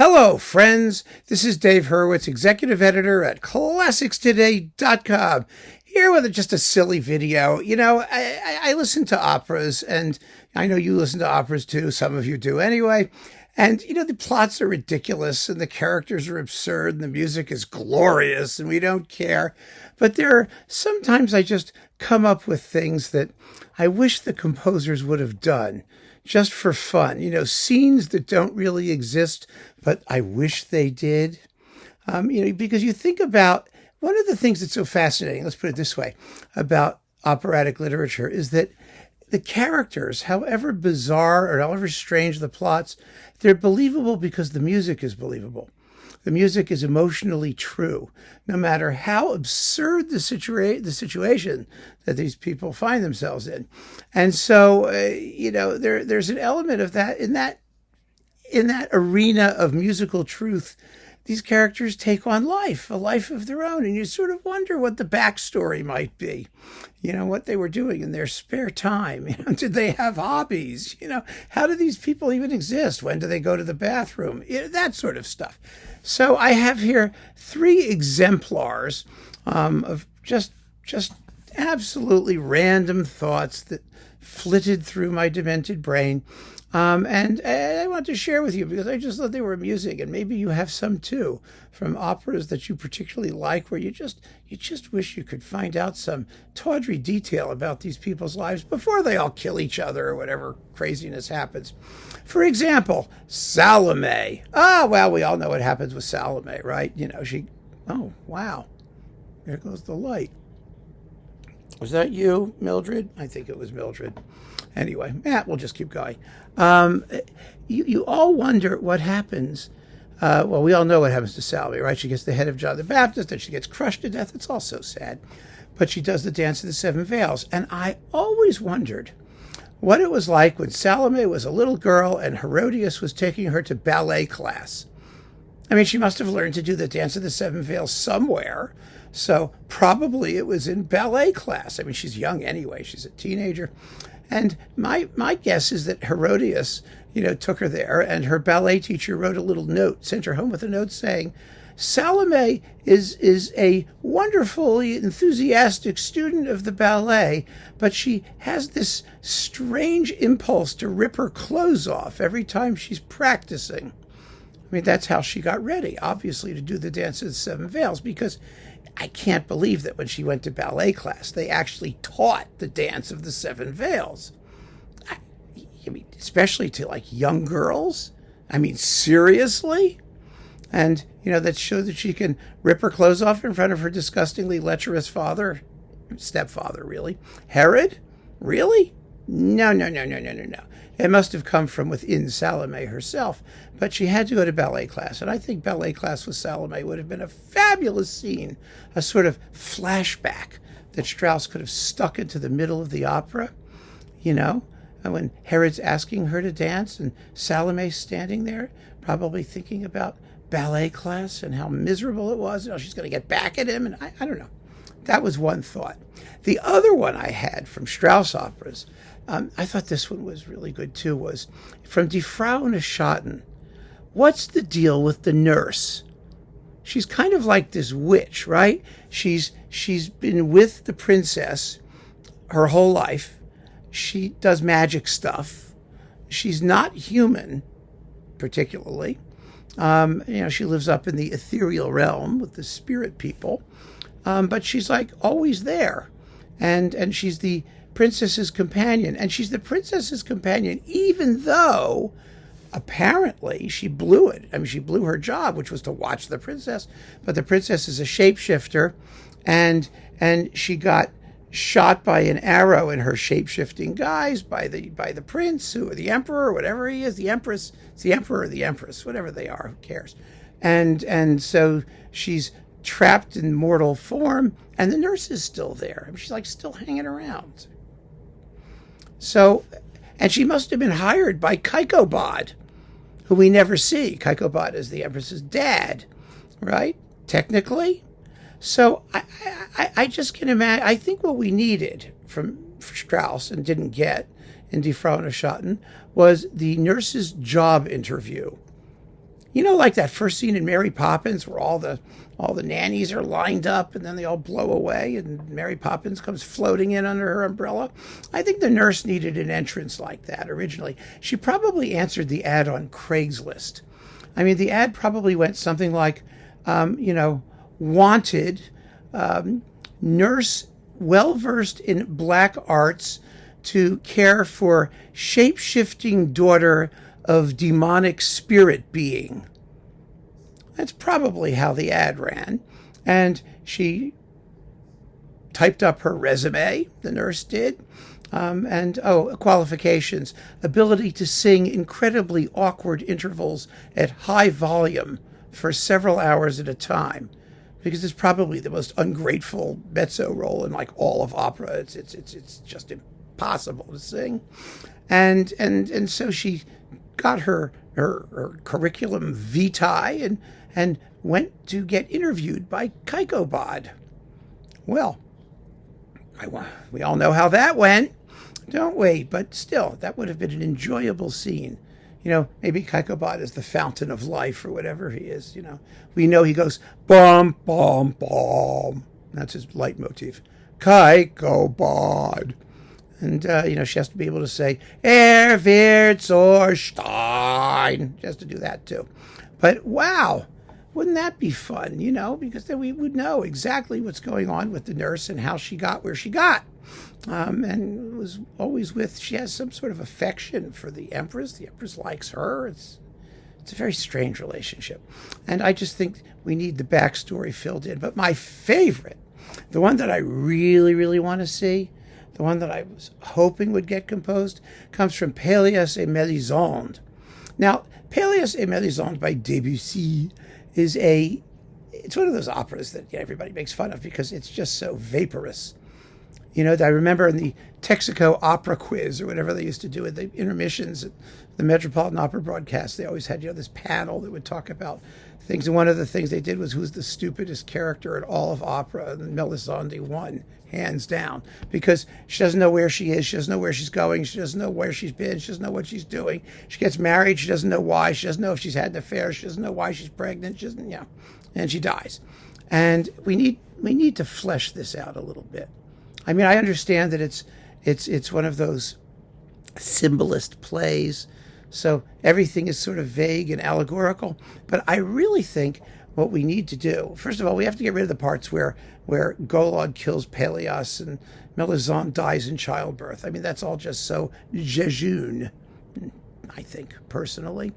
Hello, friends. This is Dave Hurwitz, executive editor at ClassicsToday.com, here with just a silly video. You know, I listen to operas, and I know you listen to operas too. Some of you do anyway. And, you know, the plots are ridiculous, and the characters are absurd, and the music is glorious, and we don't care. But sometimes I just come up with things that I wish the composers would have done, just for fun. You know, scenes that don't really exist, but I wish they did. Because you think about one of the things that's so fascinating, let's put it this way, about operatic literature is that the characters, however bizarre or however strange the plots, they're believable because the music is believable. The music is emotionally true, no matter how absurd the situation that these people find themselves in. And so, there's an element of that in that arena of musical truth. These characters take on a life of their own, and you sort of wonder what the backstory might be, what they were doing in their spare time. Did they have hobbies? How do these people even exist? When do they go to the bathroom? That sort of stuff. So I have here 3 exemplars of just absolutely random thoughts that flitted through my demented brain. And I want to share with you because I just thought they were amusing, and maybe you have some too from operas that you particularly like, where you just wish you could find out some tawdry detail about these people's lives before they all kill each other or whatever craziness happens. For example, Salomé. Well, we all know what happens with Salomé, right? Oh, wow. There goes the light. Was that you, Mildred? I think it was Mildred. Anyway, we'll just keep going. You all wonder what happens. We all know what happens to Salomé, right? She gets the head of John the Baptist, and she gets crushed to death. It's all so sad. But she does the Dance of the Seven Veils. And I always wondered what it was like when Salomé was a little girl and Herodias was taking her to ballet class. I mean, she must have learned to do the Dance of the Seven Veils somewhere. So probably it was in ballet class. I mean, she's young anyway. She's a teenager. And my guess is that Herodias, took her there, and her ballet teacher wrote a little note, sent her home with a note saying, Salomé is a wonderfully enthusiastic student of the ballet, but she has this strange impulse to rip her clothes off every time she's practicing. I mean, that's how she got ready, obviously, to do the Dance of the Seven Veils, because I can't believe that when she went to ballet class, they actually taught the Dance of the Seven Veils. I mean, especially to like young girls. I mean, seriously? And, that shows that she can rip her clothes off in front of her disgustingly lecherous stepfather, really. Herod? Really? No. It must have come from within Salomé herself, but she had to go to ballet class. And I think ballet class with Salomé would have been a fabulous scene, a sort of flashback that Strauss could have stuck into the middle of the opera, and when Herod's asking her to dance and Salomé's standing there, probably thinking about ballet class and how miserable it was. She's going to get back at him. And I don't know. That was one thought. The other one I had from Strauss operas, I thought this one was really good too, was from Die Frau and Schatten. What's the deal with the nurse? She's kind of like this witch, right? She's been with the princess her whole life. She does magic stuff. She's not human, particularly. She lives up in the ethereal realm with the spirit people. But she's like always there. And she's the princess's companion. And she's the princess's companion, even though apparently she blew it. I mean, she blew her job, which was to watch the princess. But the princess is a shapeshifter, and she got shot by an arrow in her shape-shifting guise by the prince, or the emperor, or whatever he is, the empress. It's the emperor or the empress, whatever they are, who cares? And so she's trapped in mortal form, and the nurse is still there. I mean, she's like still hanging around. So, and she must have been hired by Keikobad, who we never see. Keikobad is the empress's dad, right? Technically. So I just can imagine. I think what we needed from Strauss and didn't get in Die Frau and Schatten was the nurse's job interview. Like that first scene in Mary Poppins where all the nannies are lined up and then they all blow away and Mary Poppins comes floating in under her umbrella. I think the nurse needed an entrance like that originally. She probably answered the ad on Craigslist. I mean, the ad probably went something like, wanted nurse well-versed in black arts to care for shape-shifting daughter of demonic spirit being. That's probably how the ad ran. And she typed up her resume, the nurse did, qualifications: ability to sing incredibly awkward intervals at high volume for several hours at a time, because it's probably the most ungrateful mezzo role in like all of opera. It's just impossible to sing, and so she got her curriculum vitae and went to get interviewed by Keikobad. Well, we all know how that went, don't we? But still, that would have been an enjoyable scene. Maybe Keikobad is the fountain of life or whatever he is. We know he goes, bum, bum, bum. That's his leitmotif. Keikobad. And, she has to be able to say, wird zur Stein. She has to do that, too. But, wow, wouldn't that be fun, Because then we would know exactly what's going on with the nurse and how she got where she got. And it was always she has some sort of affection for the Empress. The Empress likes her. It's a very strange relationship. And I just think we need the backstory filled in. But my favorite, the one that I really, really want to see, the one that I was hoping would get composed, comes from Pélias et Mélisande. Now, Pélias et Mélisande by Debussy it's one of those operas that everybody makes fun of because it's just so vaporous. I remember in the Texaco Opera Quiz or whatever they used to do at the intermissions at the Metropolitan Opera broadcast, they always had, this panel that would talk about things. And one of the things they did was who's the stupidest character in all of opera. And Mélisande won, hands down, because she doesn't know where she is. She doesn't know where she's going. She doesn't know where she's been. She doesn't know what she's doing. She gets married. She doesn't know why. She doesn't know if she's had an affair. She doesn't know why she's pregnant. She doesn't, and she dies. And we need to flesh this out a little bit. I mean, I understand that it's one of those symbolist plays, so everything is sort of vague and allegorical. But I really think what we need to do, first of all, we have to get rid of the parts where Golod kills Pélias and Mélisande dies in childbirth. I mean, that's all just so jejune, I think, personally.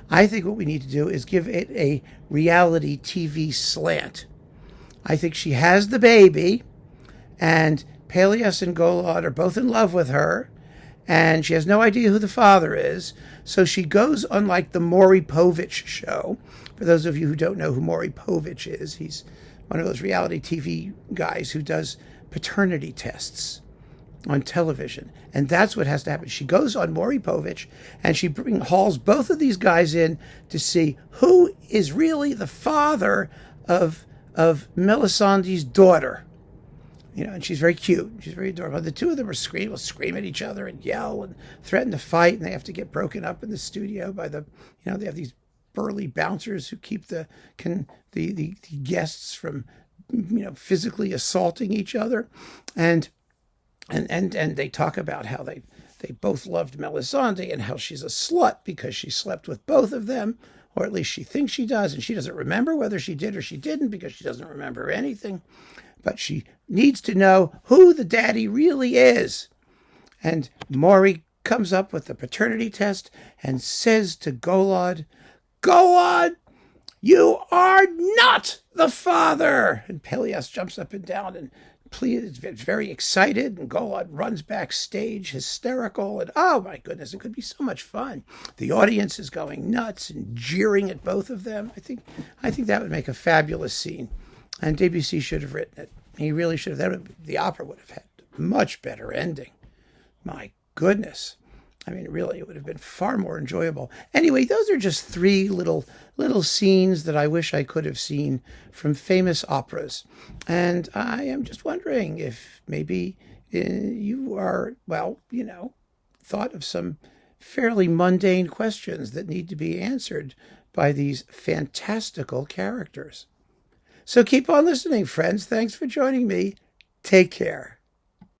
I think what we need to do is give it a reality TV slant. I think she has the baby, and Pélias and Golod are both in love with her, and she has no idea who the father is. So she goes on like the Maury Povich show. For those of you who don't know who Maury Povich is, he's one of those reality TV guys who does paternity tests on television. And that's what has to happen. She goes on Maury Povich, and she hauls both of these guys in to see who is really the father of Mélisande's daughter. And she's very cute. She's very adorable. The two of them will scream at each other and yell and threaten to fight, and they have to get broken up in the studio by they have these burly bouncers who keep the guests from, physically assaulting each other, and they talk about how they both loved Mélisande and how she's a slut because she slept with both of them, or at least she thinks she does, and she doesn't remember whether she did or she didn't because she doesn't remember anything. But she needs to know who the daddy really is. And Maury comes up with the paternity test and says to Golod, "Golod, you are not the father!" And Pélias jumps up and down and is very excited. And Golod runs backstage, hysterical. And oh my goodness, it could be so much fun. The audience is going nuts and jeering at both of them. I think that would make a fabulous scene. And Debussy should have written it. He really should have. The opera would have had a much better ending. My goodness. I mean, really, it would have been far more enjoyable. Anyway, those are just three little scenes that I wish I could have seen from famous operas. And I am just wondering if maybe you are, thought of some fairly mundane questions that need to be answered by these fantastical characters. So keep on listening, friends. Thanks for joining me. Take care.